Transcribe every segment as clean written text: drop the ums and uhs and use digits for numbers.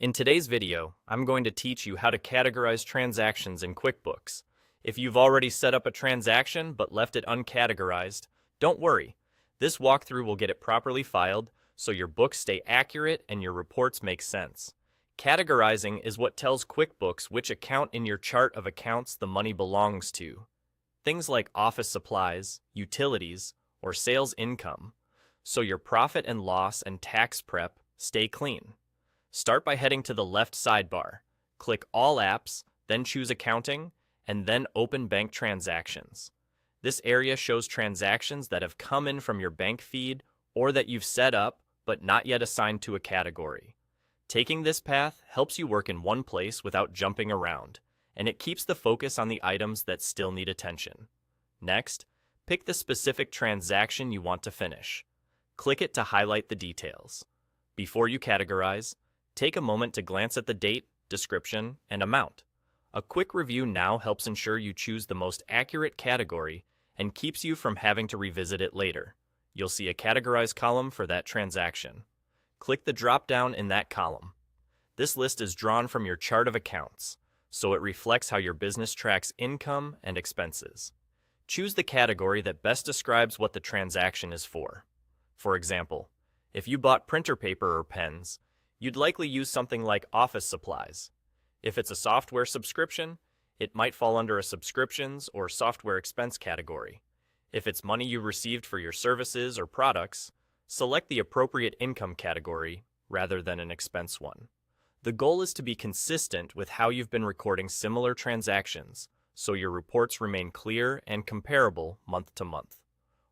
In today's video, I'm going to teach you how to categorize transactions in QuickBooks. If you've already set up a transaction but left it uncategorized, don't worry. This walkthrough will get it properly filed so your books stay accurate and your reports make sense. Categorizing is what tells QuickBooks which account in your chart of accounts the money belongs to. Things like office supplies, utilities, or sales income, so your profit and loss and tax prep stay clean. Start by heading to the left sidebar. Click All Apps, then choose Accounting, and then Open Bank Transactions. This area shows transactions that have come in from your bank feed or that you've set up but not yet assigned to a category. Taking this path helps you work in one place without jumping around, and it keeps the focus on the items that still need attention. Next, pick the specific transaction you want to finish. Click it to highlight the details. Before you categorize, take a moment to glance at the date, description, and amount. A quick review now helps ensure you choose the most accurate category and keeps you from having to revisit it later. You'll see a Categorize column for that transaction. Click the drop-down in that column. This list is drawn from your chart of accounts, so it reflects how your business tracks income and expenses. Choose the category that best describes what the transaction is for. For example, if you bought printer paper or pens, you'd likely use something like office supplies. If it's a software subscription, it might fall under a subscriptions or software expense category. If it's money you received for your services or products, select the appropriate income category rather than an expense one. The goal is to be consistent with how you've been recording similar transactions, so your reports remain clear and comparable month to month.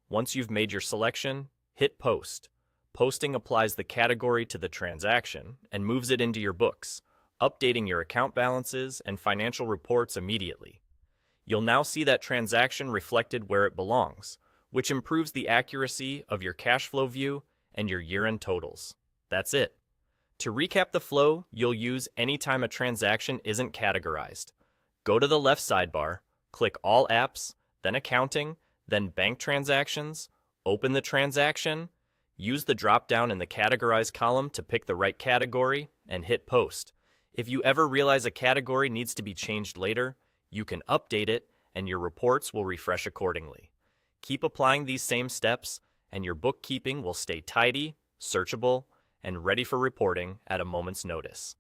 Once you've made your selection, hit Post. Posting applies the category to the transaction and moves it into your books, updating your account balances and financial reports immediately. You'll now see that transaction reflected where it belongs, which improves the accuracy of your cash flow view and your year-end totals. That's it. To recap the flow you'll use anytime a transaction isn't categorized. Go to the left sidebar, click All Apps, then Accounting, then Bank Transactions, open the transaction, use the drop-down in the Categorize column to pick the right category, and hit Post. If you ever realize a category needs to be changed later, you can update it and your reports will refresh accordingly. Keep applying these same steps and your bookkeeping will stay tidy, searchable, and ready for reporting at a moment's notice.